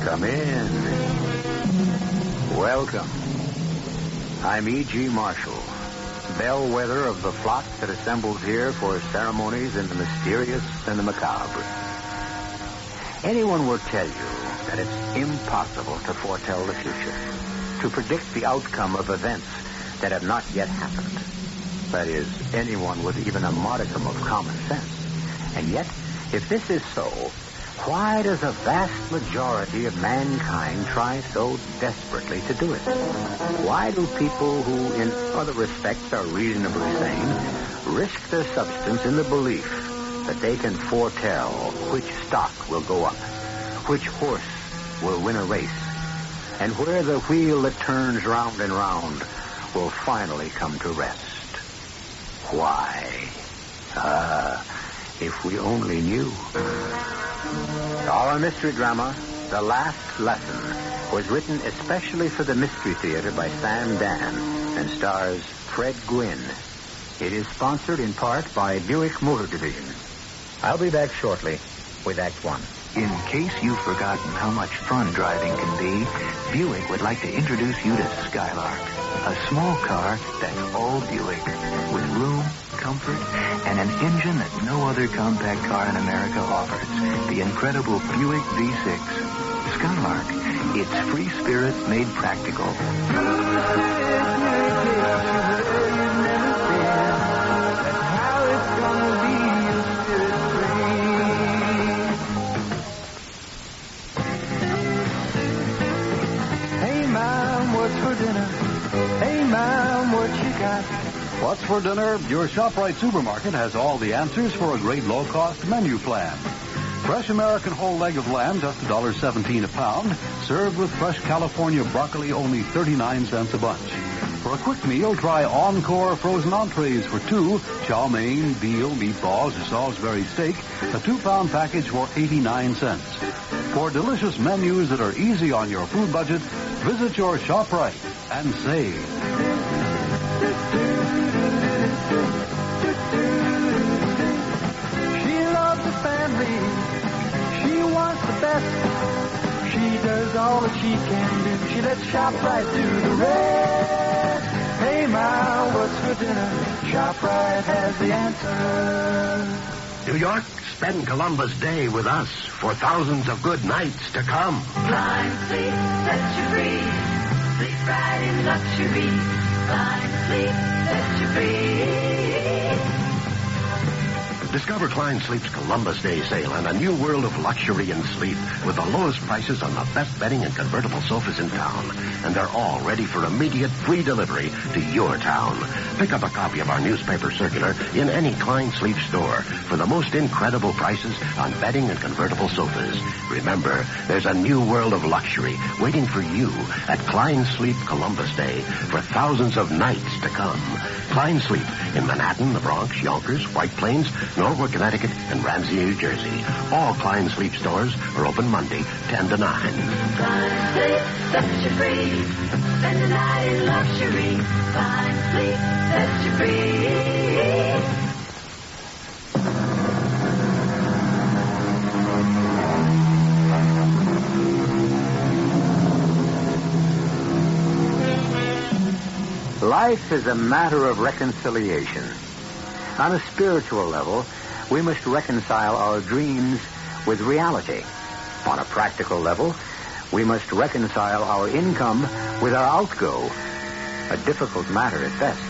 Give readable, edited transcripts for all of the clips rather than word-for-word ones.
Come in. Welcome. I'm E.G. Marshall, bellwether of the flock that assembles here for ceremonies in the mysterious and the macabre. Anyone will tell you that it's impossible to foretell the future, to predict the outcome of events that have not yet happened. That is, anyone with even a modicum of common sense. And yet, if this is so, why does a vast majority of mankind try so desperately to do it? Why do people who, in other respects, are reasonably sane, risk their substance in the belief that they can foretell which stock will go up, which horse will win a race, and where the wheel that turns round and round will finally come to rest? Why? If we only knew. Our mystery drama, The Last Lesson, was written especially for the Mystery Theater by Sam Dan and stars Fred Gwynne. It is sponsored in part by Buick Motor Division. I'll be back shortly with Act One. In case you've forgotten how much fun driving can be, Buick would like to introduce you to Skylark, a small car that's all Buick, with room, comfort, and an engine that no other compact car in America offers, the incredible Buick V6. Skylark, it's free spirit made practical. What's for dinner? Your ShopRite supermarket has all the answers for a great low-cost menu plan. Fresh American whole leg of lamb, just $1.17 a pound, served with fresh California broccoli, only 39 cents a bunch. For a quick meal, try Encore frozen entrees for two, chow mein, veal, meatballs, or Salisbury steak, a 2-pound package for 89 cents. For delicious menus that are easy on your food budget, visit your ShopRite and save. She loves the family. She wants the best. She does all that she can do. She lets ShopRite do the rest. Hey, Ma, what's for dinner? ShopRite has the answer. New York, spend Columbus Day with us for thousands of good nights to come. Blind sleep sets you free. Sleep right in luxury. Blind sleep sets you free. Discover Klein Sleep's Columbus Day sale and a new world of luxury and sleep with the lowest prices on the best bedding and convertible sofas in town. And they're all ready for immediate free delivery to your town. Pick up a copy of our newspaper circular in any Klein Sleep store for the most incredible prices on bedding and convertible sofas. Remember, there's a new world of luxury waiting for you at Klein Sleep Columbus Day for thousands of nights to come. Klein Sleep in Manhattan, the Bronx, Yonkers, White Plains, Norwood, Connecticut, and Ramsey, New Jersey. All Klein Sleep stores are open Monday, 10 to 9. Blind sleep sets you free. Spend the night in luxury. Blind sleep sets you free. Life is a matter of reconciliation. On a spiritual level, we must reconcile our dreams with reality. On a practical level, we must reconcile our income with our outgo. A difficult matter at best.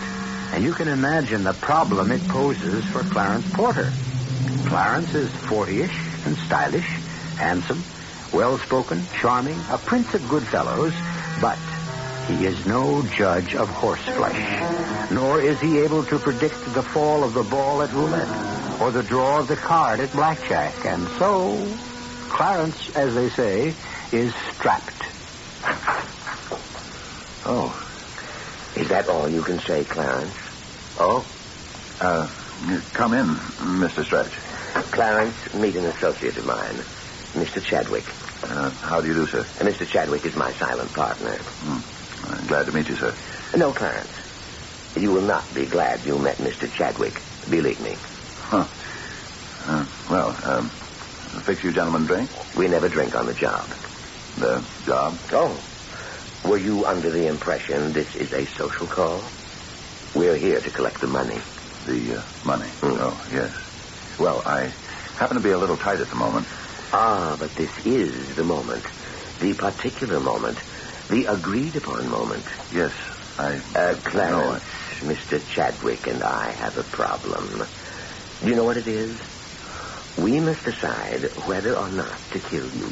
And you can imagine the problem it poses for Clarence Porter. Clarence is 40-ish and stylish, handsome, well-spoken, charming, a prince of good fellows, but he is no judge of horseflesh, nor is he able to predict the fall of the ball at roulette or the draw of the card at blackjack. And so, Clarence, as they say, is strapped. Oh. Is that all you can say, Clarence? Oh? Come in, Mr. Stretch. Clarence, meet an associate of mine, Mr. Chadwick. How do you do, sir? Mr. Chadwick is my silent partner. I'm glad to meet you, sir. No, Clarence. You will not be glad you met Mr. Chadwick. Believe me. Huh. Fix you gentlemen drink? We never drink on the job. The job? Oh. Were you under the impression this is a social call? We're here to collect the money. The money? Oh, yes. Well, I happen to be a little tight at the moment. Ah, but this is the moment. The particular moment. The agreed-upon moment. Yes, Clarence, Mr. Chadwick and I have a problem. Do you know what it is? We must decide whether or not to kill you.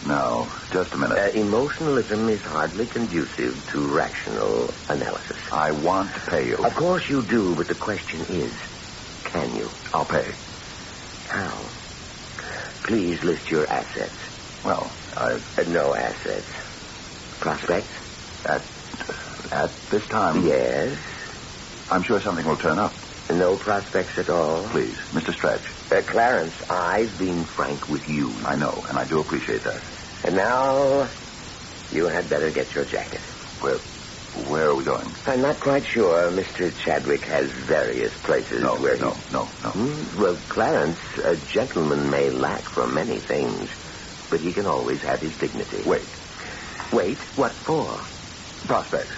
Now, just a minute. Emotionalism is hardly conducive to rational analysis. I want to pay you. Of course you do, but the question is, can you? I'll pay. How? Please list your assets. Well, no assets. Prospects? At this time? Yes. I'm sure something will turn up. No prospects at all? Please, Mr. Stretch. Clarence, I've been frank with you. I know, and I do appreciate that. And now, you had better get your jacket. Where are we going? I'm not quite sure. Mr. Chadwick has various places where he... No. Well, Clarence, a gentleman may lack for many things, but he can always have his dignity. Wait. Wait? What for? Prospects.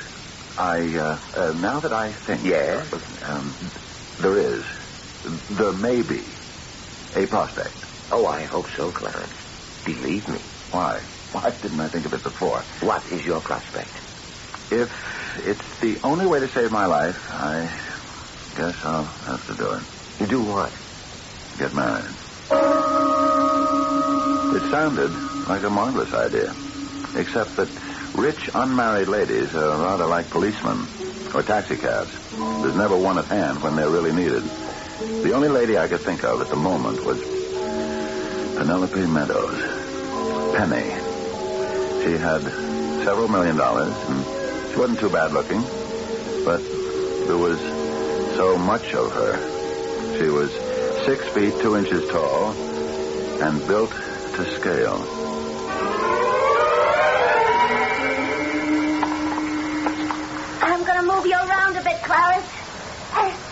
Now that I think... Yes? There may be a prospect. Oh, I hope so, Clarence. Believe me. Why? Why didn't I think of it before? What is your prospect? If it's the only way to save my life, I guess I'll have to do it. Do what? Get married. It sounded like a marvelous idea, except that rich, unmarried ladies are rather like policemen or taxicabs. There's never one at hand when they're really needed. The only lady I could think of at the moment was Penelope Meadows. Penny. She had several $1 million, and she wasn't too bad looking, but there was so much of her. She was 6 feet 2 inches tall and built to scale. I'm going to move you around a bit, Clarence.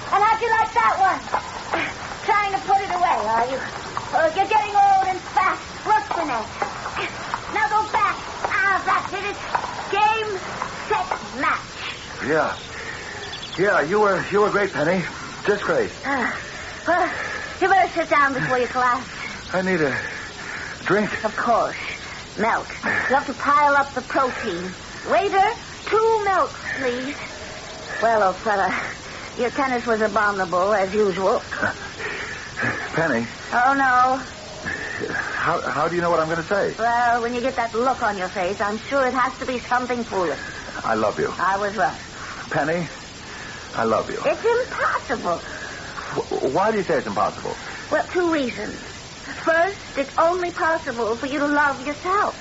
And how'd you like that one? Trying to put it away, are you? Oh, you're getting old and fat. What's the next? Now go back. That's it. It's game, set, match. Yeah, you were great, Penny. Just great. Well, you better sit down before you collapse. I need a drink. Of course. Milk. You have to pile up the protein. Waiter, 2 milks, please. Well, old fella, your tennis was abominable, as usual. Penny. Oh, no. How do you know what I'm going to say? Well, when you get that look on your face, I'm sure it has to be something foolish. I love you. I was right. Penny, I love you. It's impossible. Why do you say it's impossible? Well, 2 reasons. First, it's only possible for you to love yourself.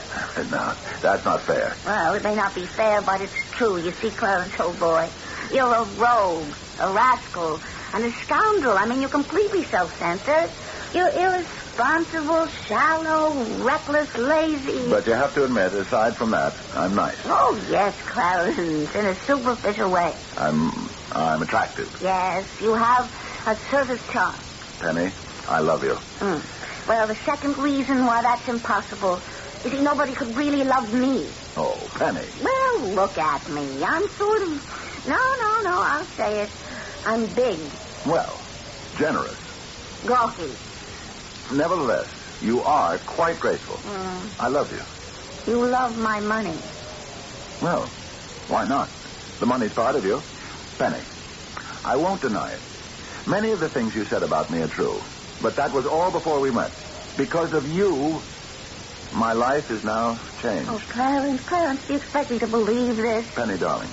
No, that's not fair. Well, it may not be fair, but it's true. You see, Clarence, old boy, you're a rogue, a rascal, and a scoundrel. I mean, you're completely self-centered. You're irresponsible, shallow, reckless, lazy. But you have to admit, aside from that, I'm nice. Oh, yes, Clarence, in a superficial way. I'm attractive. Yes, you have a service charm. Penny, I love you. Well, the second reason why that's impossible is that nobody could really love me. Oh, Penny. Well, look at me. I'm sort of... No, I'll say it. I'm big. Well, generous. Gawky. Nevertheless, you are quite graceful. I love you. You love my money. Well, why not? The money's part of you. Penny, I won't deny it. Many of the things you said about me are true. But that was all before we met. Because of you, my life is now changed. Oh, Clarence, do you expect me to believe this? Penny, darling,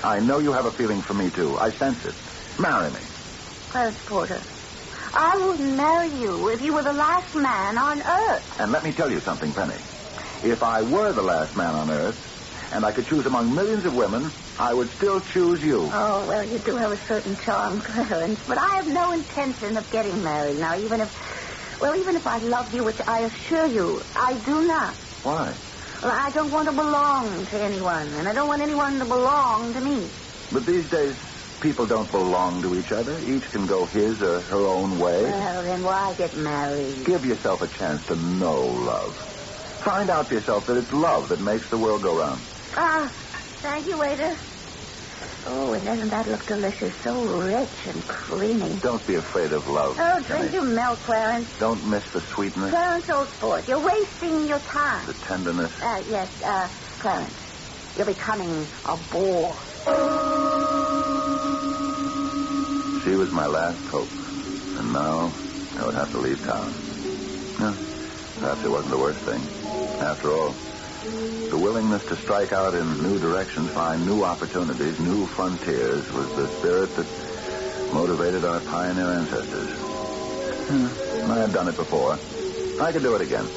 I know you have a feeling for me, too. I sense it. Marry me. Clarence Porter, I wouldn't marry you if you were the last man on Earth. And let me tell you something, Penny. If I were the last man on Earth, and I could choose among millions of women, I would still choose you. Oh, well, you do have a certain charm, Clarence, but I have no intention of getting married now, even if I love you, which I assure you, I do not. Why? Well, I don't want to belong to anyone, and I don't want anyone to belong to me. But these days, people don't belong to each other. Each can go his or her own way. Well, then why get married? Give yourself a chance to know love. Find out for yourself that it's love that makes the world go round. Thank you, waiter. Oh, and doesn't that look delicious? So rich and creamy. Don't be afraid of love. Oh, drink your milk, Clarence. Don't miss the sweetness. Clarence, old sport, you're wasting your time. The tenderness. Yes, Clarence, you're becoming a bore. She was my last hope. And now I would have to leave town. No, perhaps it wasn't the worst thing. After all, the willingness to strike out in new directions, find new opportunities, new frontiers, was the spirit that motivated our pioneer ancestors. I had done it before. I could do it again.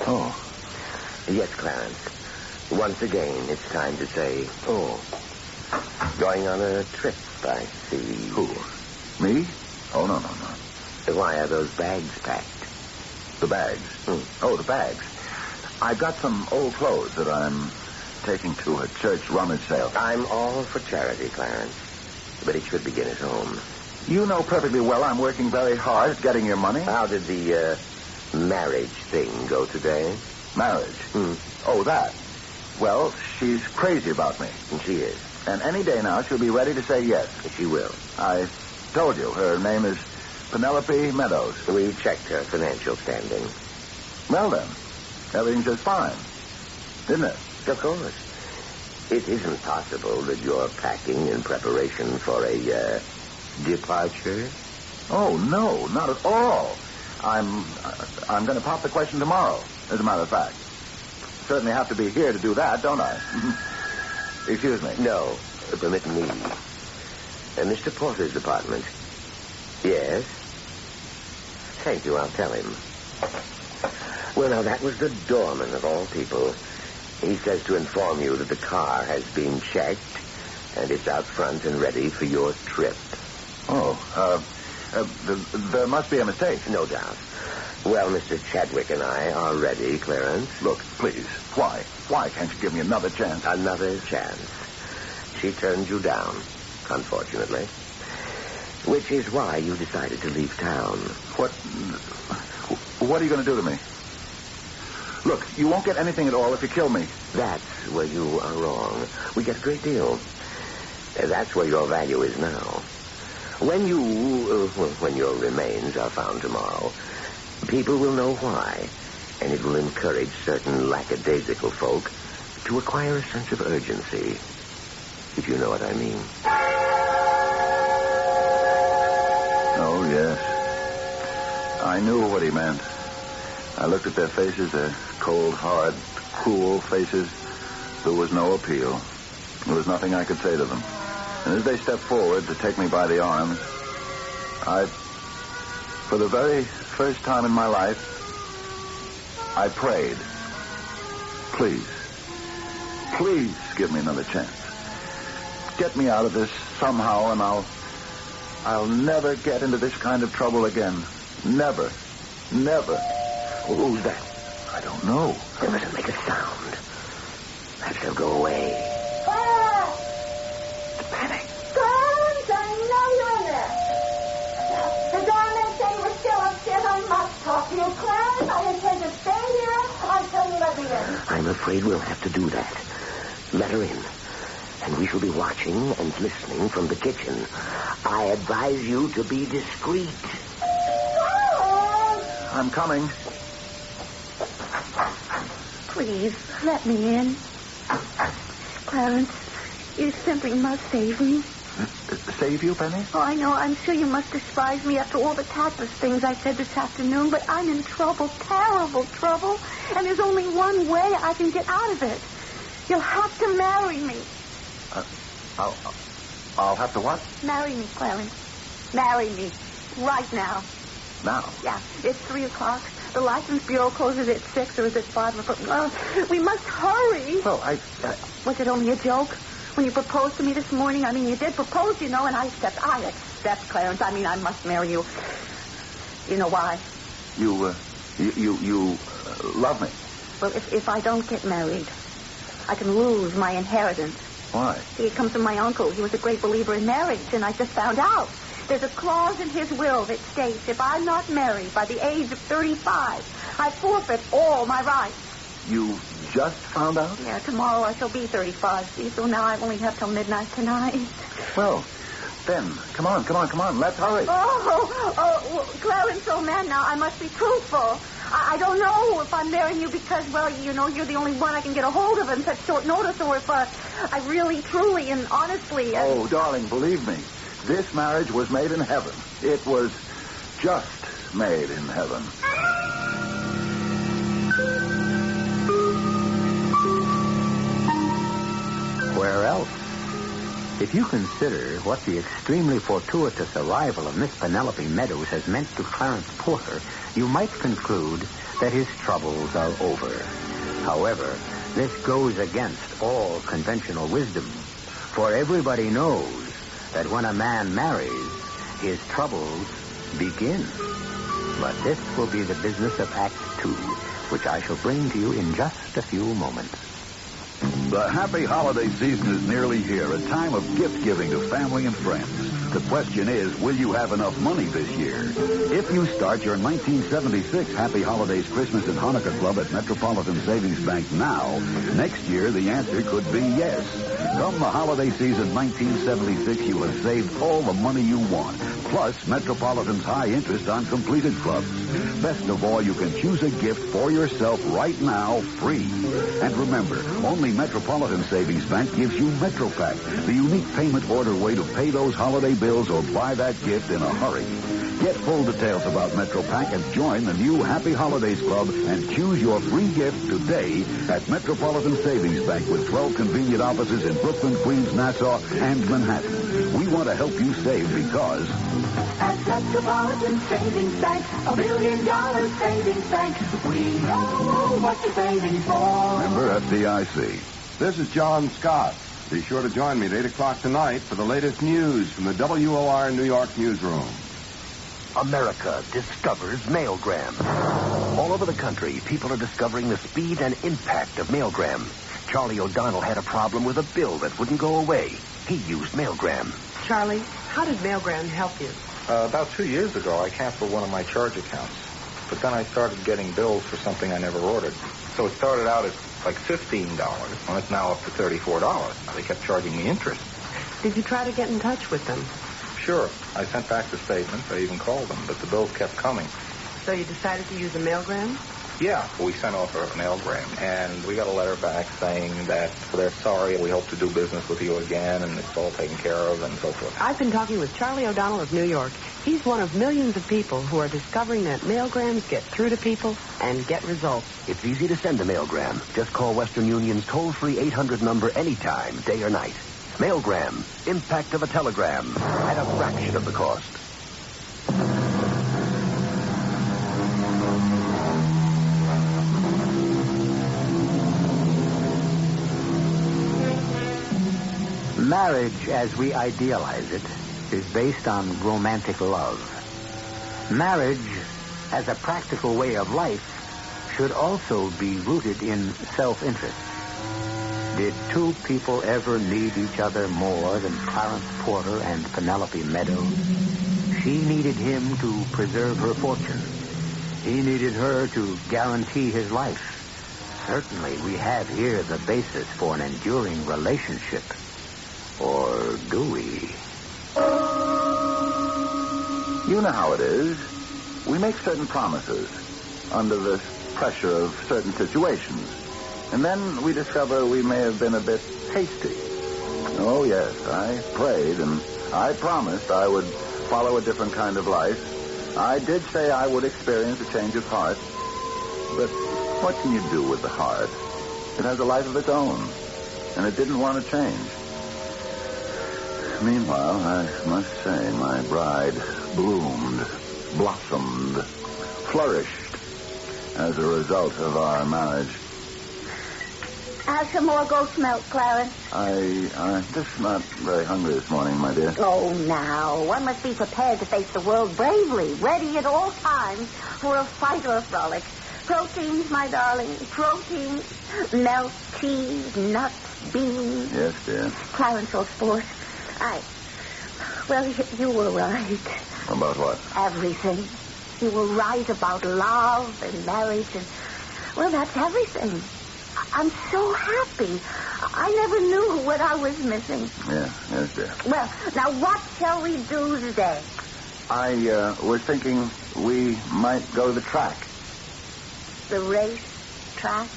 Oh. Yes, Clarence. Once again, it's time to say, going on a trip, I see. Who? Me? Oh, no. Why are those bags packed? The bags? Oh, the bags. I've got some old clothes that I'm taking to a church rummage sale. I'm all for charity, Clarence. But it should begin at home. You know perfectly well I'm working very hard at getting your money. How did the marriage thing go today? Marriage? Oh, that. Well, she's crazy about me. And she is. And any day now she'll be ready to say yes. She will. I told you, her name is Penelope Meadows. We checked her financial standing. Well, then, everything's just fine, isn't it? Of course. It isn't possible that you're packing in preparation for a departure? Oh, no, not at all. I'm going to pop the question tomorrow, as a matter of fact. Certainly have to be here to do that, don't I? Excuse me. No, permit me. Mr. Porter's apartment. Yes? Thank you, I'll tell him. Well, now, that was the doorman of all people. He says to inform you that the car has been checked, and it's out front and ready for your trip. There must be a mistake. No doubt. Well, Mr. Chadwick and I are ready, Clarence. Look, please, why? Why can't you give me another chance? Another chance. She turned you down, unfortunately. Which is why you decided to leave town. What are you going to do to me? Look, you won't get anything at all if you kill me. That's where you are wrong. We get a great deal. That's where your value is now. When your remains are found tomorrow, people will know why, and it will encourage certain lackadaisical folk to acquire a sense of urgency, if you know what I mean. Oh, yes. I knew what he meant. I looked at their faces, their cold, hard, cruel faces. There was no appeal. There was nothing I could say to them. And as they stepped forward to take me by the arms, for the very first time in my life, I prayed. Please give me another chance. Get me out of this somehow, and I'll never get into this kind of trouble again. Never. Who's that? I don't know. They mustn't make a sound. Perhaps they'll go away. Panic. Clarence, I know you're in there. The doorman said you were still upstairs. I must talk to you, Clarence. I intend to stay here until you let me in. I'm afraid we'll have to do that. Let her in. And we shall be watching and listening from the kitchen. I advise you to be discreet. I'm coming. Please, let me in. Clarence, you simply must save me. Save you, Penny? Oh, I know. I'm sure you must despise me after all the tactless things I said this afternoon, but I'm in trouble, terrible trouble, and there's only one way I can get out of it. You'll have to marry me. I'll have to what? Marry me, Clarence. Marry me. Right now. Now? Yeah, it's 3 o'clock. The license bureau closes at 6 or is it 5 o'clock? We must hurry. Well, Was it only a joke? When you proposed to me this morning, I mean, you did propose, you know, and I accept, Clarence. I mean, I must marry you. You know why? You love me. Well, if I don't get married, I can lose my inheritance. Why? See, it comes from my uncle. He was a great believer in marriage, and I just found out. There's a clause in his will that states if I'm not married by the age of 35, I forfeit all my rights. You just found out? Yeah, tomorrow I shall be 35, see, so now I only have till midnight tonight. Well, then, come on. Let's hurry. Well, Clarence, old man, now, I must be truthful. I don't know if I'm marrying you because, well, you know, you're the only one I can get a hold of in such short notice, or if I really, truly, and honestly... Oh, darling, believe me, this marriage was made in heaven. It was just made in heaven. Where else? If you consider what the extremely fortuitous arrival of Miss Penelope Meadows has meant to Clarence Porter, you might conclude that his troubles are over. However, this goes against all conventional wisdom, for everybody knows that when a man marries, his troubles begin. But this will be the business of Act 2, which I shall bring to you in just a few moments. The happy holiday season is nearly here, a time of gift-giving to family and friends. The question is, will you have enough money this year? If you start your 1976 Happy Holidays Christmas and Hanukkah Club at Metropolitan Savings Bank now, next year the answer could be yes. Come the holiday season 1976, you have saved all the money you want, plus Metropolitan's high interest on completed clubs. Best of all, you can choose a gift for yourself right now, free. And remember, only Metropolitan Savings Bank gives you MetroPack, the unique payment order way to pay those holiday bills or buy that gift in a hurry. Get full details about MetroPack and join the new Happy Holidays Club and choose your free gift today at Metropolitan Savings Bank with 12 convenient offices in Brooklyn, Queens, Nassau, and Manhattan. We want to help you save because... At Metropolitan Savings Bank, $1 billion savings bank, we know what you're saving for. Member FDIC. This is John Scott. Be sure to join me at 8 o'clock tonight for the latest news from the WOR New York newsroom. America discovers mailgram. All over the country, people are discovering the speed and impact of mailgram. Charlie O'Donnell had a problem with a bill that wouldn't go away. He used mailgram. Charlie, how did mailgram help you? About 2 years ago, I canceled one of my charge accounts. But then I started getting bills for something I never ordered. So it started out as like $15, and it's now up to $34. They kept charging me interest. Did you try to get in touch with them? Sure. I sent back the statements. I even called them, but the bills kept coming. So you decided to use a mailgram? Yeah, we sent off a mailgram, and we got a letter back saying that they're sorry, we hope to do business with you again, and it's all taken care of, and so forth. I've been talking with Charlie O'Donnell of New York. He's one of millions of people who are discovering that mailgrams get through to people and get results. It's easy to send a mailgram. Just call Western Union's toll-free 800 number anytime, day or night. Mailgram, impact of a telegram, at a fraction of the cost. Marriage, as we idealize it, is based on romantic love. Marriage, as a practical way of life, should also be rooted in self-interest. Did two people ever need each other more than Clarence Porter and Penelope Meadows? She needed him to preserve her fortune. He needed her to guarantee his life. Certainly, we have here the basis for an enduring relationship. Or do we? You know how it is. We make certain promises under the pressure of certain situations. And then we discover we may have been a bit hasty. Oh, yes, I prayed and I promised I would follow a different kind of life. I did say I would experience a change of heart. But what can you do with the heart? It has a life of its own, and it didn't want to change. Meanwhile, I must say my bride bloomed, blossomed, flourished as a result of our marriage. Have some more goat's milk, Clarence. I'm just not very hungry this morning, my dear. Oh, now. One must be prepared to face the world bravely, ready at all times for a fight or a frolic. Proteins, my darling. Proteins. Milk, cheese, nuts, beans. Yes, dear. Clarence, old sport. Well, you were right. About what? Everything. You were right about love and marriage and... Well, that's everything. I'm so happy. I never knew what I was missing. Yes, dear. Well, now what shall we do today? I was thinking we might go to the track. The race track?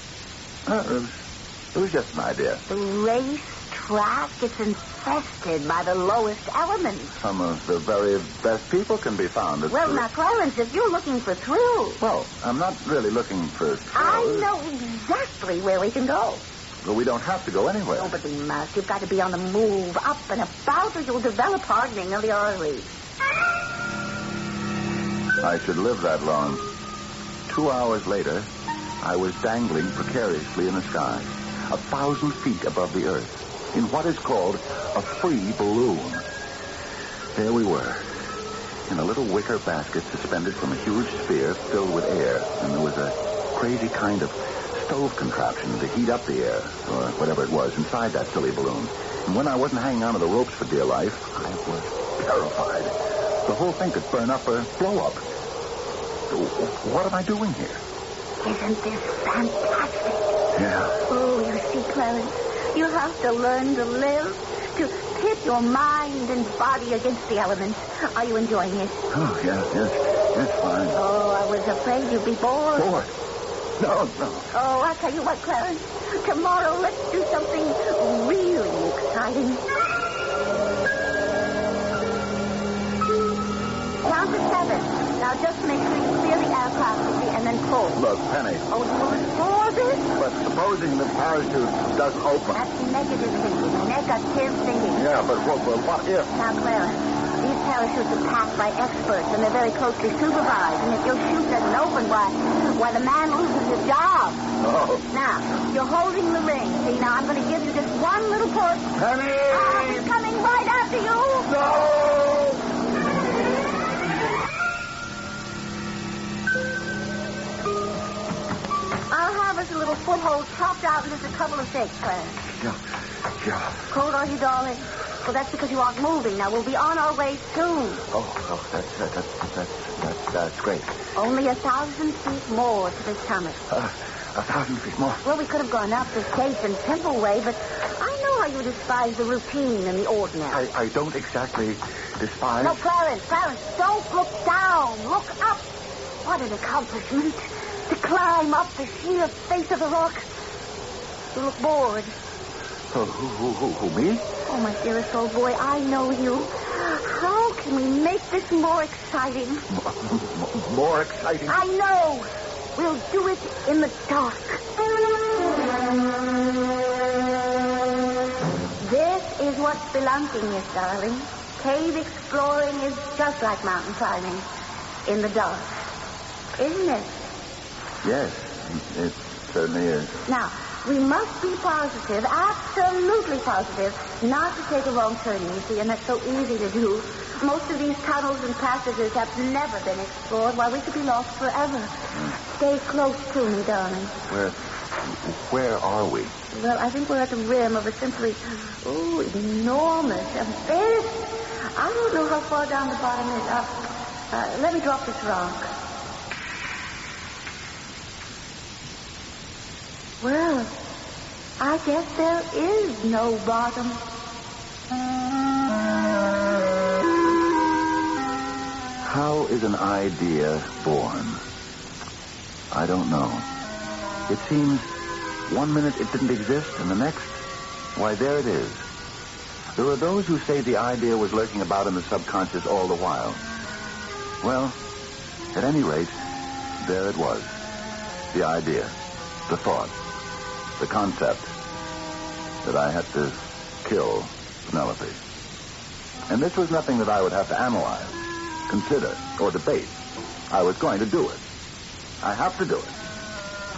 It was just an idea. The race track? It's infested by the lowest elements. Some of the very best people can be found. Well, now, Clarence, if you're looking for thrills... Well, I'm not really looking for thrills. I know exactly where we can go. But we don't have to go anywhere. Oh, but we must. You've got to be on the move, up and about, or you'll develop hardening of the arteries. I should live that long. 2 hours later, I was dangling precariously in the sky, 1,000 feet above the earth, in what is called a free balloon. There we were, in a little wicker basket suspended from a huge sphere filled with air, and there was a crazy kind of stove contraption to heat up the air, or whatever it was, inside that silly balloon. And when I wasn't hanging onto the ropes for dear life, I was terrified. The whole thing could burn up or blow up. What am I doing here? Isn't this fantastic? Yeah. Oh, you see, Clarence, you have to learn to live, to pit your mind and body against the elements. Are you enjoying it? Oh, yes, fine. Oh, I was afraid you'd be bored. Bored? No. Oh, I'll tell you what, Clarence. Tomorrow, let's do something really exciting. Count to 7. Now, just make sure you clear the aircraft and then pull. Look, Penny. Oh, you restore this? But supposing the parachute doesn't open. That's negative thinking. Negative thinking. Yeah, but what if? Now, Clarence, these parachutes are packed by experts, and they're very closely supervised. And if your chute doesn't open, why, the man loses his job. Oh. Now, you're holding the ring. See, now I'm going to give you just one little push. Penny! He's coming right after you. No! I'll have us a little foothold chopped out into just a couple of shakes, Clarence. Yeah. Cold, are you, darling? Well, that's because you aren't moving. Now, we'll be on our way soon. Oh, that's great. Only 1,000 feet more to the summit. 1,000 feet more? Well, we could have gone up the safe and simple way, but I know how you despise the routine and the ordinary. I don't exactly despise... No, Clarence, don't look down. Look up. What an accomplishment. To climb up the sheer face of the rock. You look bored. Who, me? Oh, my dearest old boy, I know you. How can we make this more exciting? More exciting? I know. We'll do it in the dark. This is what spelunking is, darling. Cave exploring is just like mountain climbing. In the dark. Isn't it? Yes, it certainly is. Now, we must be positive, absolutely positive, not to take a wrong turning, you see, and that's so easy to do. Most of these tunnels and passages have never been explored, while we could be lost forever. Stay close to me, darling. Where are we? Well, I think we're at the rim of a simply, enormous abyss. I don't know how far down the bottom is. Let me drop this rock. Well, I guess there is no bottom. How is an idea born? I don't know. It seems 1 minute it didn't exist, and the next, why, there it is. There are those who say the idea was lurking about in the subconscious all the while. Well, at any rate, there it was. The idea, the thought, the concept that I had to kill Penelope. And this was nothing that I would have to analyze, consider, or debate. I was going to do it. I have to do it.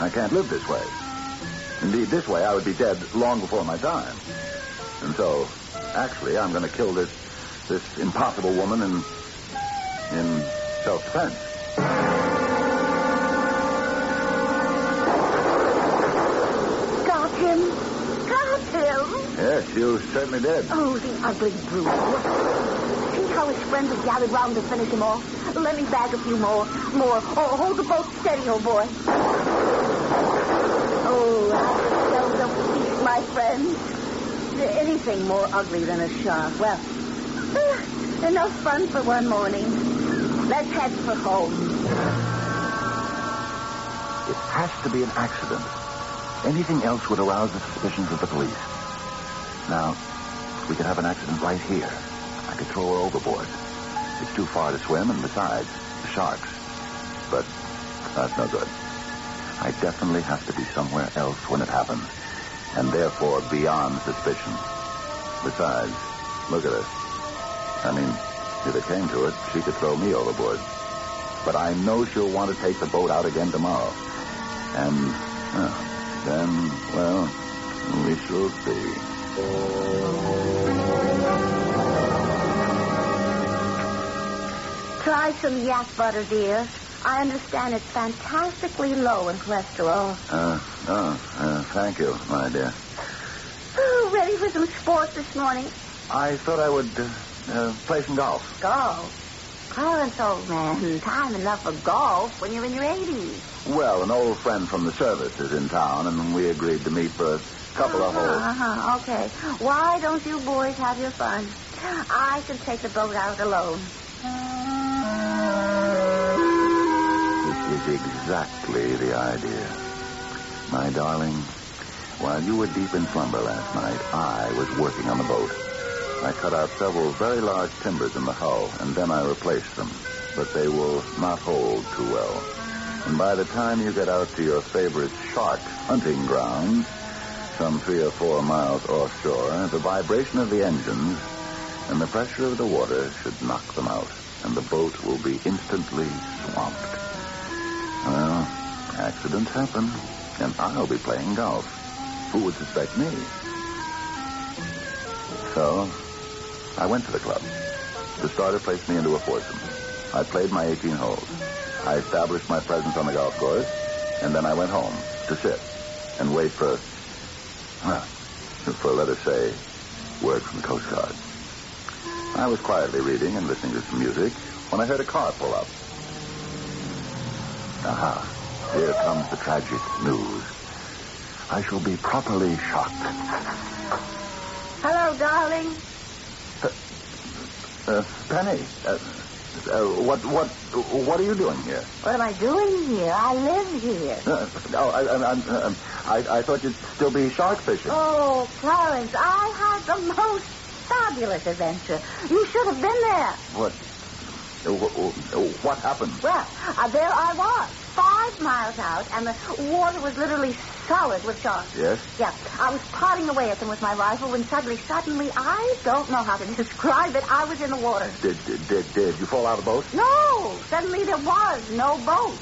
I can't live this way. Indeed, this way I would be dead long before my time. And so, actually, I'm going to kill this impossible woman in self-defense. Got him. Yes, you certainly did. Oh, the ugly brute. See how his friends have gathered round to finish him off. Let me bag a few more. Oh, hold the boat steady, old boy. Oh, that was a feast, my friends. Anything more ugly than a shark. Well, enough fun for one morning. Let's head for home. It has to be an accident. Anything else would arouse the suspicions of the police. Now, we could have an accident right here. I could throw her overboard. It's too far to swim, and besides, the sharks. But that's no good. I definitely have to be somewhere else when it happens, and therefore beyond suspicion. Besides, look at her. I mean, if it came to it, she could throw me overboard. But I know she'll want to take the boat out again tomorrow. And then, well, we shall see. Try some yak butter, dear. I understand it's fantastically low in cholesterol. Thank you, my dear. Oh, ready for some sports this morning? I thought I would play some golf. Golf? Clarence, old man, time enough for golf when you're in your 80s. Well, an old friend from the service is in town, and we agreed to meet for a couple of holes. Okay. Why don't you boys have your fun? I can take the boat out alone. This is exactly the idea. My darling, while you were deep in slumber last night, I was working on the boat. I cut out several very large timbers in the hull, and then I replaced them. But they will not hold too well. And by the time you get out to your favorite shark hunting grounds, some 3 or 4 miles offshore, the vibration of the engines and the pressure of the water should knock them out, and the boat will be instantly swamped. Well, accidents happen, and I'll be playing golf. Who would suspect me? So, I went to the club. The starter placed me into a foursome. I played my 18 holes. I established my presence on the golf course, and then I went home to sit and wait for, let us say, word from the Coast Guard. I was quietly reading and listening to some music when I heard a car pull up. Aha, here comes the tragic news. I shall be properly shocked. Hello, darling. Penny, what are you doing here? What am I doing here? I live here. I thought you'd still be shark fishing. Oh, Clarence, I had the most fabulous adventure. You should have been there. What happened? Well, there I was, 5 miles out, and the water was literally solid with sharks. Yes? Yeah. I was prodding away at them with my rifle when suddenly, I don't know how to describe it, I was in the water. Did you fall out of the boat? No. Suddenly there was no boat.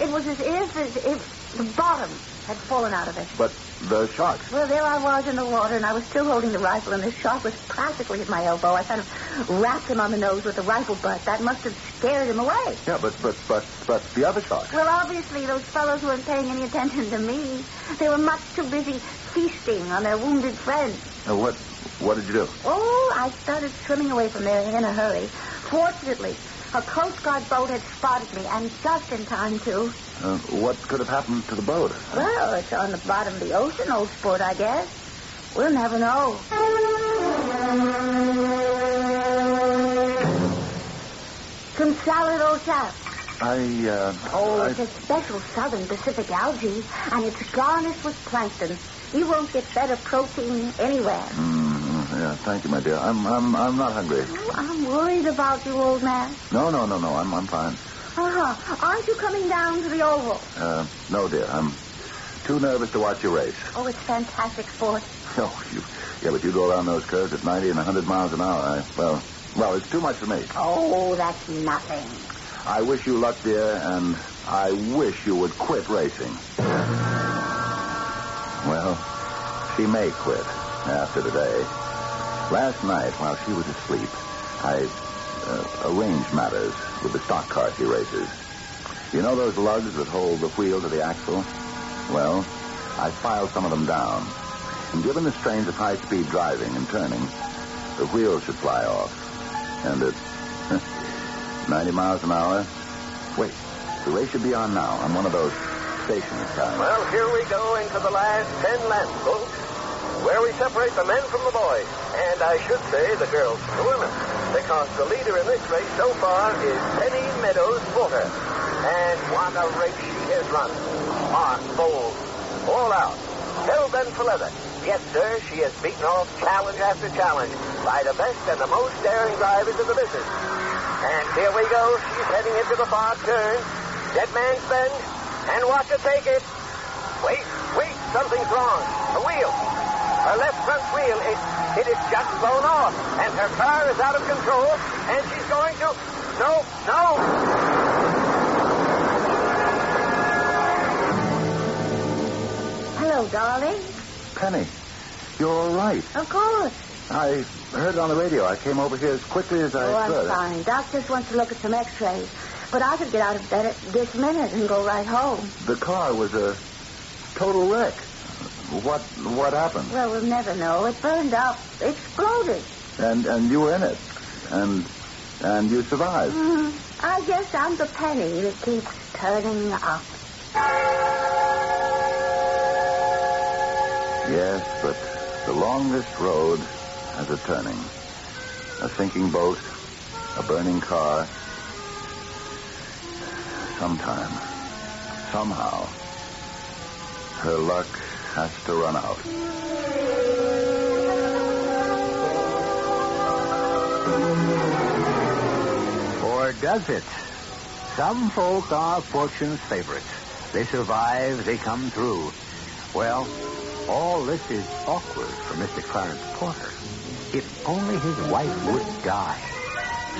It was as if the bottom had fallen out of it. But the sharks? Well, there I was in the water, and I was still holding the rifle, and the shark was practically at my elbow. I kind of rapped him on the nose with the rifle butt. That must have scared him away. Yeah, but the other sharks? Well, obviously, those fellows weren't paying any attention to me. They were much too busy feasting on their wounded friends. What did you do? Oh, I started swimming away from there in a hurry. Fortunately, a Coast Guard boat had spotted me, and just in time, too. What could have happened to the boat? Well, it's on the bottom of the ocean, old sport, I guess. We'll never know. Some salad, old chap. It's a special southern Pacific algae, and it's garnished with plankton. You won't get better protein anywhere. Yeah, thank you, my dear. I'm not hungry. Oh, I'm worried about you, old man. No. I'm fine. Aren't you coming down to the Oval? No, dear. I'm too nervous to watch your race. Oh, it's fantastic sport. Oh, but you go around those curves at 90 and 100 miles an hour. Well, it's too much for me. Oh, that's nothing. I wish you luck, dear, and I wish you would quit racing. Well, she may quit after today. Last night, while she was asleep, I arranged matters with the stock car she races. You know those lugs that hold the wheel to the axle? Well, I filed some of them down. And given the strains of high-speed driving and turning, the wheels should fly off. And at 90 miles an hour. Wait, the race should be on now. I'm one of those station times. Well, here we go into the last 10 laps, folks, where we separate the men from the boys. And I should say the girls from the women, because the leader in this race so far is Penny Meadows Porter. And what a race she has run. Smart, bold, all out, hell-bent for leather. Yes, sir, she has beaten off challenge after challenge by the best and the most daring drivers in the business. And here we go. She's heading into the far turn. Dead man's bend. And watch her take it. Wait, something's wrong. The wheel. Her left front wheel, it is just blown off. And her car is out of control. And she's going to... No. Hello, darling. Penny, you're all right. Of course. I heard it on the radio. I came over here as quickly as I could. I'm fine. Doc just wants to look at some x-rays. But I could get out of bed at this minute and go right home. The car was a total wreck. What happened? Well, we'll never know. It burned up. Exploded. And you were in it. And you survived. Mm-hmm. I guess I'm the penny that keeps turning up. Yes, but the longest road has a turning. A sinking boat, a burning car. Sometime, somehow, her luck has to run out. Or does it? Some folk are fortune's favorites. They survive, they come through. Well, all this is awkward for Mr. Clarence Porter. If only his wife would die,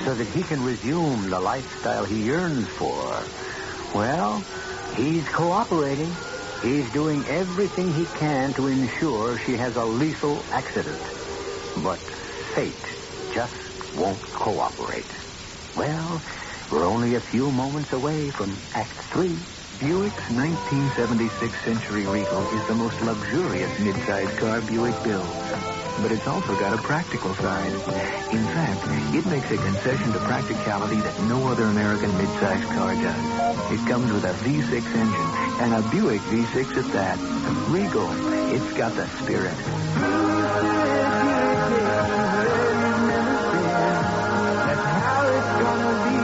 so that he can resume the lifestyle he yearns for. Well, he's cooperating. He's doing everything he can to ensure she has a lethal accident. But fate just won't cooperate. Well, we're only a few moments away from Act 3. Buick's 1976 Century Regal is the most luxurious midsize car Buick builds. But it's also got a practical side. In fact, it makes a concession to practicality that no other American midsize car does. It comes with a V6 engine, and a Buick V6 at that. Regal, it's got the spirit. That's how it's gonna be.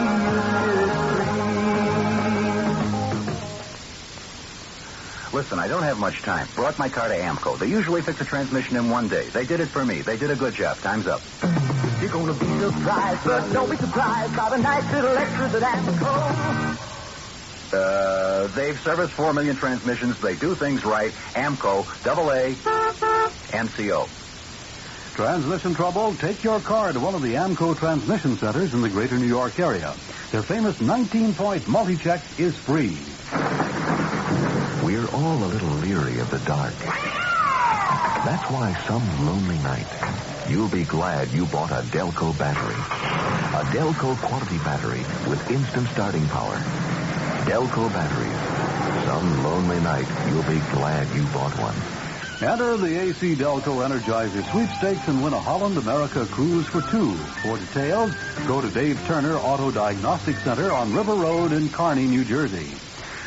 Listen, I don't have much time. Brought my car to AMCO. They usually fix a transmission in 1 day. They did it for me. They did a good job. Time's up. You're gonna be surprised, but don't be surprised by the nice little extras at AMCO. They've serviced 4 million transmissions. They do things right. AMCO, AA, MCO. Transmission trouble? Take your car to one of the AMCO transmission centers in the greater New York area. Their famous 19-point multi-check is free. We're all a little leery of the dark. That's why some lonely night, you'll be glad you bought a Delco battery. A Delco quality battery with instant starting power. Delco batteries. Some lonely night, you'll be glad you bought one. Enter the AC Delco Energizer sweepstakes and win a Holland America cruise for 2. For details, go to Dave Turner Auto Diagnostic Center on River Road in Kearney, New Jersey.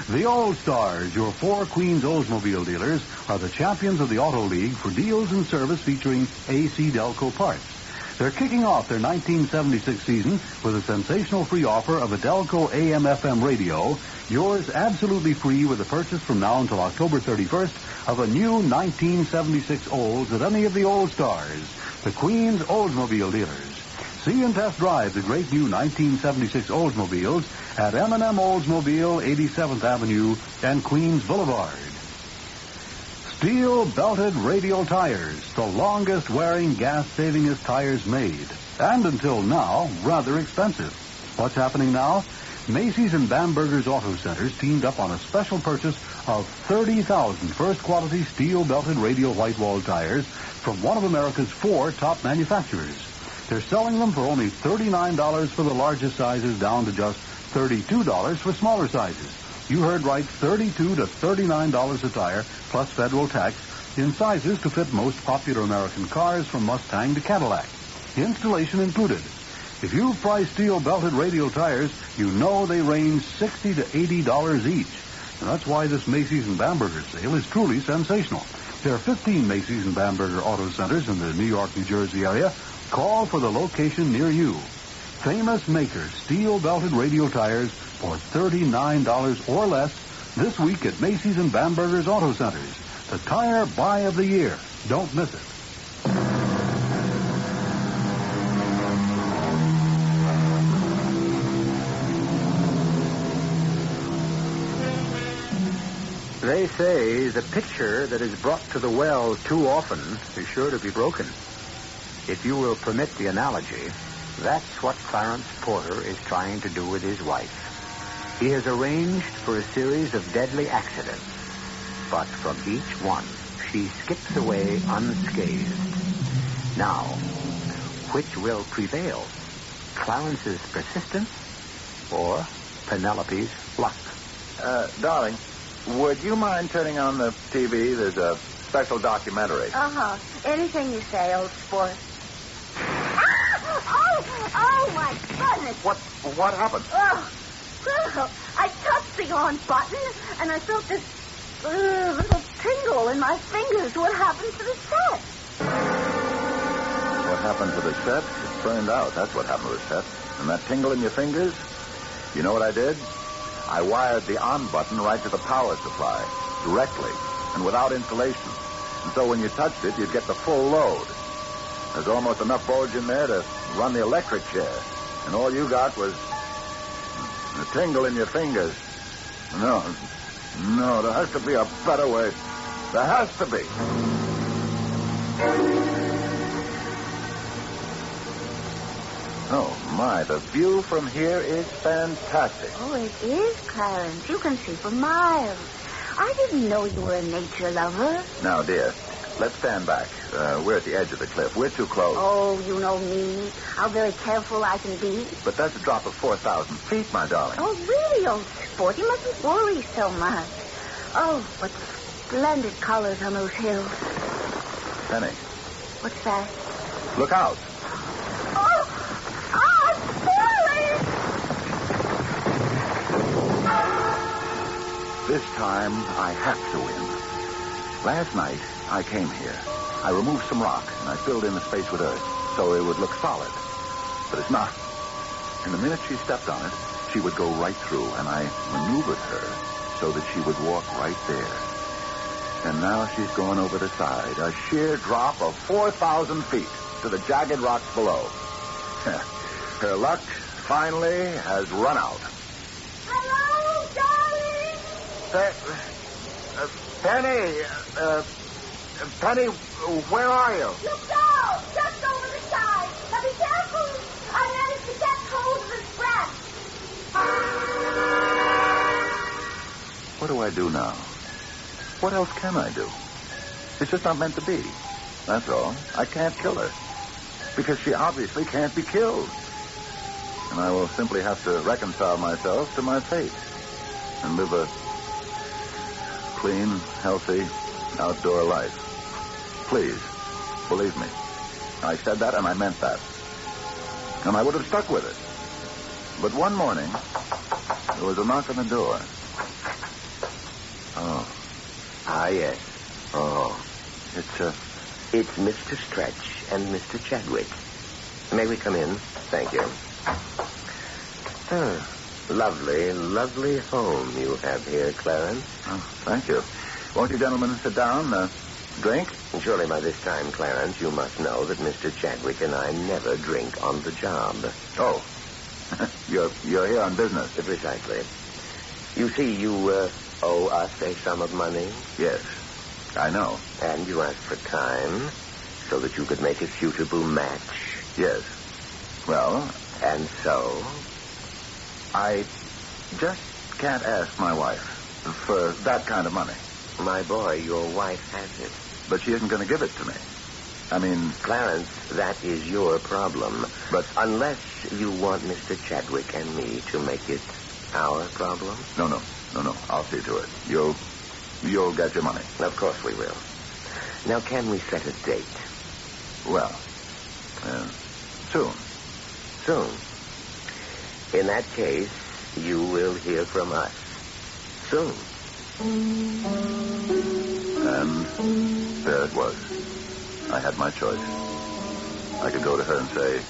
The All-Stars, your 4 Queens Oldsmobile dealers, are the champions of the Auto League for deals and service featuring AC Delco parts. They're kicking off their 1976 season with a sensational free offer of a Delco AM/FM radio, yours absolutely free with a purchase from now until October 31st of a new 1976 Olds at any of the All-Stars, the Queens Oldsmobile dealers. See and test drive the great new 1976 Oldsmobiles at M&M Oldsmobile, 87th Avenue and Queens Boulevard. Steel-belted radial tires, the longest-wearing gas-savingest tires made. And until now, rather expensive. What's happening now? Macy's and Bamberger's Auto Centers teamed up on a special purchase of 30,000 first-quality steel-belted radial white-wall tires from one of America's 4 top manufacturers. They're selling them for only $39 for the largest sizes, down to just $32 for smaller sizes. You heard right, $32 to $39 a tire, plus federal tax, in sizes to fit most popular American cars from Mustang to Cadillac. Installation included. If you price steel-belted radial tires, you know they range $60 to $80 each. And that's why this Macy's and Bamberger sale is truly sensational. There are 15 Macy's and Bamberger auto centers in the New York, New Jersey area. Call for the location near you. Famous makers steel-belted radial tires for $39 or less this week at Macy's and Bamberger's auto centers. The tire buy of the year. Don't miss it. They say the pitcher that is brought to the well too often is sure to be broken. If you will permit the analogy, that's what Clarence Porter is trying to do with his wife. He has arranged for a series of deadly accidents, but from each one, she skips away unscathed. Now, which will prevail? Clarence's persistence or Penelope's luck? Darling, would you mind turning on the TV? There's a special documentary. Uh-huh. Anything you say, old sport. Oh, my goodness. What happened? Oh, well, I touched the on button, and I felt this little tingle in my fingers. What happened to the set? What happened to the set? It burned out. That's what happened to the set. And that tingle in your fingers? You know what I did? I wired the on button right to the power supply, directly, and without insulation. And so when you touched it, you'd get the full load. There's almost enough voltage in there to run the electric chair. And all you got was a tingle in your fingers. No, there has to be a better way. There has to be. Oh, my, the view from here is fantastic. Oh, it is, Clarence. You can see for miles. I didn't know you were a nature lover. Now, dear, let's stand back. We're at the edge of the cliff. We're too close. Oh, you know me. How very careful I can be. But that's a drop of 4,000 feet, my darling. Oh, really, old sport? You mustn't worry so much. Oh, what splendid colors on those hills. Penny. What's that? Look out. This time, I have to win. Last night, I came here. I removed some rock, and I filled in the space with earth, so it would look solid. But it's not. And the minute she stepped on it, she would go right through, and I maneuvered her so that she would walk right there. And now she's going over the side, a sheer drop of 4,000 feet to the jagged rocks below. Her luck finally has run out. Hello, darling? Penny, where are you? Look out! Just over the side. Now be careful. I managed to get hold of the scratch. What do I do now? What else can I do? It's just not meant to be. That's all. I can't kill her. Because she obviously can't be killed. And I will simply have to reconcile myself to my fate. And live a clean, healthy, outdoor life. Please, believe me. I said that and I meant that. And I would have stuck with it. But one morning, there was a knock on the door. Oh. Ah, yes. Oh. It's Mr. Stretch and Mr. Chadwick. May we come in? Thank you. Lovely, lovely home you have here, Clarence. Oh, thank you. Won't you gentlemen sit down? Drink? Surely by this time, Clarence, you must know that Mr. Chadwick and I never drink on the job. Oh. You're here on business. Precisely. You see, you owe us a sum of money. Yes, I know. And you asked for time so that you could make a suitable match. Yes. Well? And so? I just can't ask my wife for that kind of money. My boy, your wife has it. But she isn't going to give it to me. I mean... Clarence, that is your problem. But... Unless you want Mr. Chadwick and me to make it our problem? No. I'll see to it. You'll get your money. Of course we will. Now, can we set a date? Well, soon. Soon. In that case, you will hear from us. Soon. And there it was. I had my choice. I could go to her and say,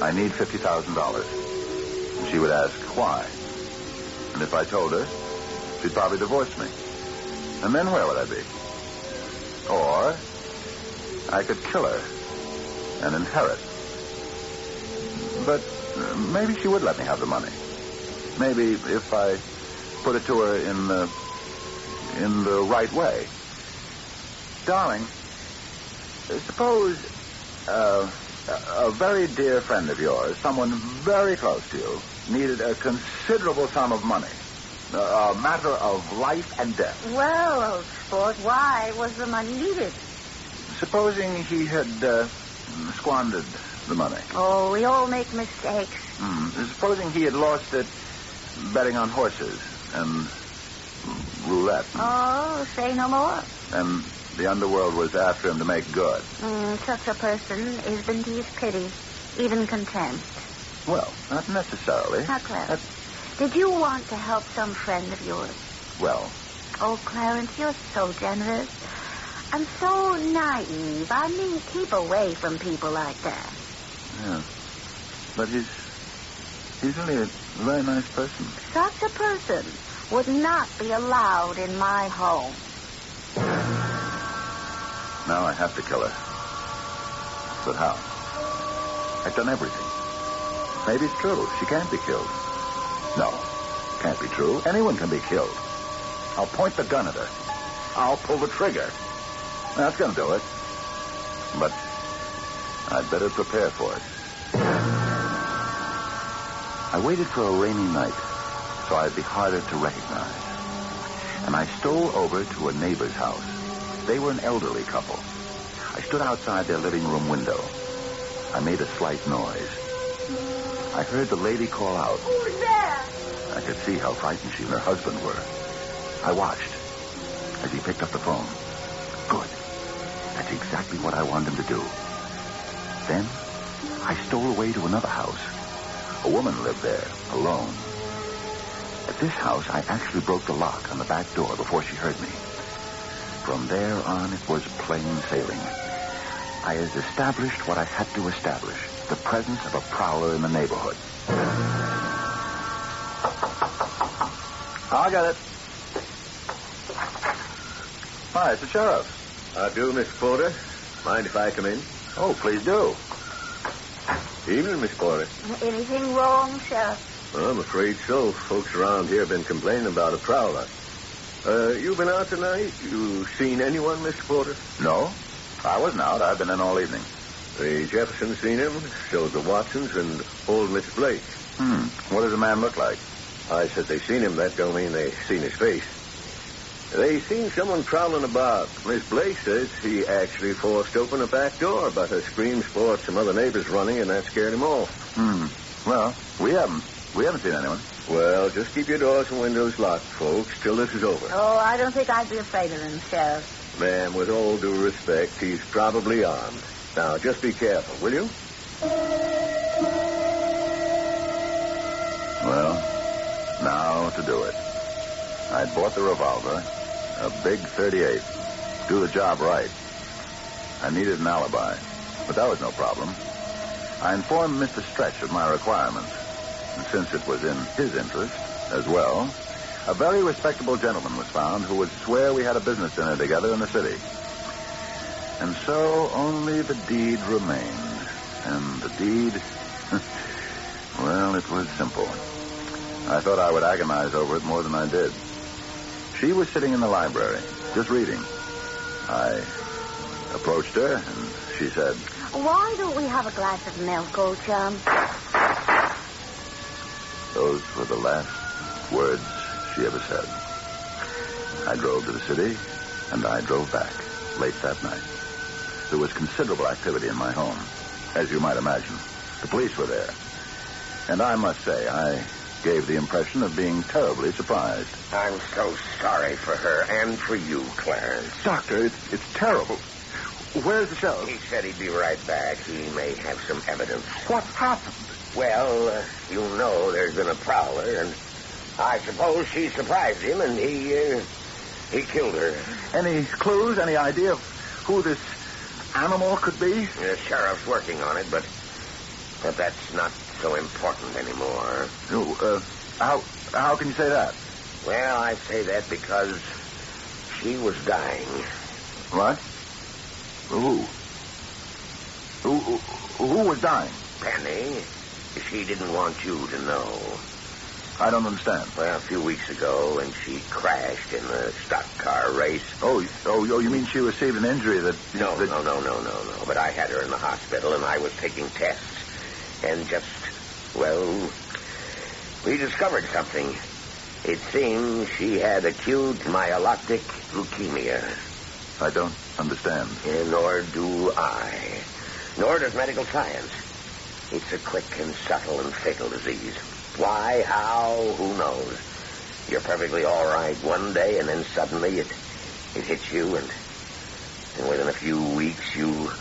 I need $50,000. And she would ask, why? And if I told her, she'd probably divorce me. And then where would I be? Or I could kill her and inherit. But maybe she would let me have the money. Maybe if I put it to her in the right way. Darling, suppose a very dear friend of yours, someone very close to you, needed a considerable sum of money. A matter of life and death. Well, old sport, why was the money needed? Supposing he had squandered the money. Oh, we all make mistakes. Supposing he had lost it betting on horses and roulette. Oh, say no more. And the underworld was after him to make good. Such a person is beneath pity, even contempt. Well, not necessarily. How clever. Did you want to help some friend of yours? Well. Oh, Clarence, you're so generous. I'm so naive. I mean, keep away from people like that. Yeah. But he's really a very nice person. Such a person would not be allowed in my home. Now I have to kill her. But how? I've done everything. Maybe it's true. She can't be killed. No, can't be true. Anyone can be killed. I'll point the gun at her. I'll pull the trigger. That's going to do it. But I'd better prepare for it. I waited for a rainy night, so I'd be harder to recognize. And I stole over to a neighbor's house. They were an elderly couple. I stood outside their living room window. I made a slight noise. I heard the lady call out. Who's there? I could see how frightened she and her husband were. I watched as he picked up the phone. Good. That's exactly what I wanted him to do. Then I stole away to another house. A woman lived there, alone. At this house, I actually broke the lock on the back door before she heard me. From there on, it was plain sailing. I had established what I had to establish, the presence of a prowler in the neighborhood. I got it. Hi, it's the sheriff. How do, Miss Porter? Mind if I come in? Oh, please do. Evening, Miss Porter. Anything wrong, Sheriff? Well, I'm afraid so. Folks around here have been complaining about a prowler. You been out tonight? You seen anyone, Mr. Porter? No, I wasn't out. I've been in all evening. The Jeffersons seen him, so the Watsons and old Miss Blake. What does the man look like? I said they seen him. That don't mean they seen his face. They seen someone prowling about. Miss Blake says he actually forced open a back door, but her screams brought some other neighbors running, and that scared him off. Well, we haven't seen anyone. Well, just keep your doors and windows locked, folks, till this is over. Oh, I don't think I'd be afraid of him, Sheriff. Ma'am, with all due respect, he's probably armed. Now, just be careful, will you? Well, now to do it. I'd bought the revolver, a big .38. Do the job right. I needed an alibi, but that was no problem. I informed Mr. Stretch of my requirements, and since it was in his interest as well, a very respectable gentleman was found who would swear we had a business dinner together in the city. And so only the deed remained. And the deed, well, it was simple. I thought I would agonize over it more than I did. She was sitting in the library, just reading. I approached her, and she said, Why don't we have a glass of milk, old chum? Those were the last words she ever said. I drove to the city, and I drove back late that night. There was considerable activity in my home, as you might imagine. The police were there. And I must say, I gave the impression of being terribly surprised. I'm so sorry for her and for you, Clarence. Doctor, it's terrible. Where's the sheriff? He said he'd be right back. He may have some evidence. What happened? Well, you know there's been a prowler, and I suppose she surprised him, and he killed her. Any clues, any idea of who this animal could be? The sheriff's working on it, but that's not so important anymore. How can you say that? Well, I say that because she was dying. What? Who was dying? Penny. She didn't want you to know. I don't understand. Well, a few weeks ago, when she crashed in the stock car race. Oh, you mean she received an injury that... No. But I had her in the hospital, and I was taking tests. And we discovered something. It seems she had acute myelotic leukemia. I don't understand. Nor do I. Nor does medical science. It's a quick and subtle and fatal disease. Why, how, who knows? You're perfectly all right one day, and then suddenly it hits you, and within a few weeks you're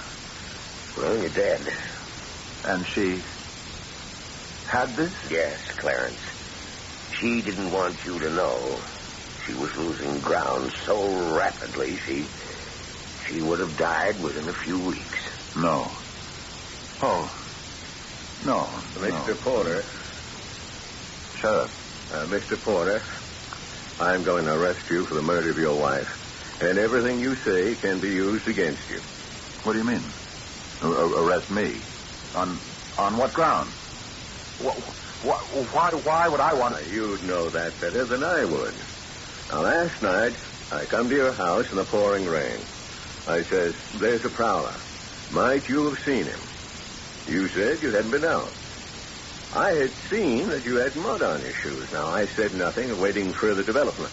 dead. And she had this? Yes, Clarence. She didn't want you to know. She was losing ground so rapidly, she would have died within a few weeks. No. Oh. No. Mr. Porter. Sheriff. Mr. Porter, I'm going to arrest you for the murder of your wife. And everything you say can be used against you. What do you mean? Arrest me? On what ground? Why would I want to... You'd know that better than I would. Now, last night, I come to your house in the pouring rain. I says, there's a prowler. Might you have seen him? You said you hadn't been out. I had seen that you had mud on your shoes. Now, I said nothing, awaiting further development.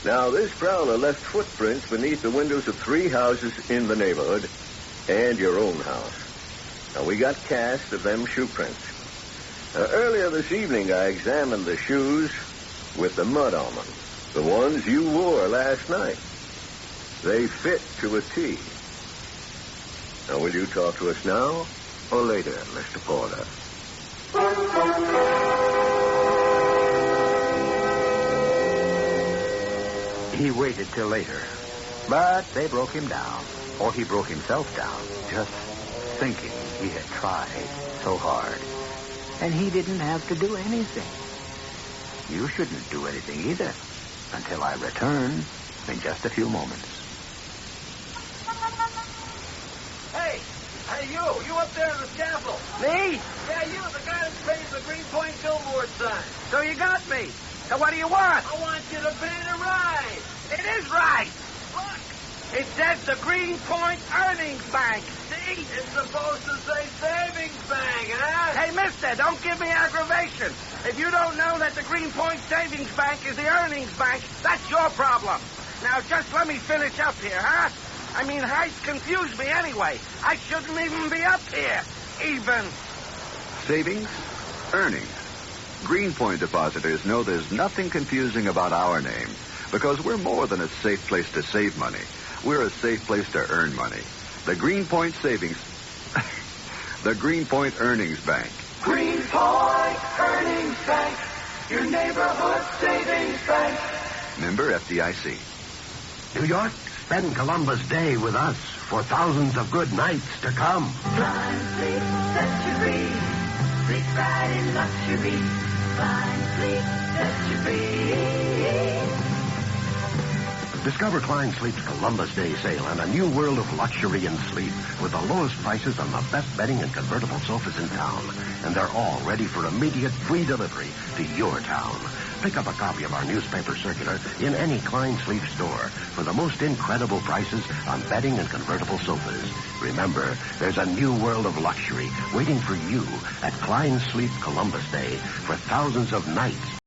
Now, this prowler left footprints beneath the windows of 3 houses in the neighborhood and your own house. Now, we got cast of them shoe prints. Earlier this evening, I examined the shoes with the mud on them, the ones you wore last night. They fit to a T. Now, will you talk to us now or later, Mr. Porter? He waited till later, but they broke him down, or he broke himself down, just thinking he had tried so hard. And he didn't have to do anything. You shouldn't do anything either, until I return in just a few moments. Hey, you up there on the scaffold. Me? Yeah, you, the guy that's painting the Greenpoint billboard sign. So you got me. So what do you want? I want you to paint it right. It is right. Look. It says the Greenpoint Earnings Bank. See? It's supposed to say Savings Bank, huh? Hey, mister, don't give me aggravation. If you don't know that the Greenpoint Savings Bank is the Earnings Bank, that's your problem. Now, just let me finish up here, huh? I mean, heights confuse me anyway. I shouldn't even be up here. Even. Savings, earnings. Greenpoint depositors know there's nothing confusing about our name because we're more than a safe place to save money. We're a safe place to earn money. The Greenpoint Savings... the Greenpoint Earnings Bank. Greenpoint Earnings Bank, your neighborhood savings bank. Member FDIC. New York, spend Columbus Day with us for thousands of good nights to come. Fine sleep, set you free. Sleep right in luxury. Fine sleep, set you free. Discover Klein Sleep's Columbus Day sale and a new world of luxury and sleep with the lowest prices on the best bedding and convertible sofas in town. And they're all ready for immediate free delivery to your town. Pick up a copy of our newspaper circular in any Klein Sleep store for the most incredible prices on bedding and convertible sofas. Remember, there's a new world of luxury waiting for you at Klein Sleep Columbus Day for thousands of nights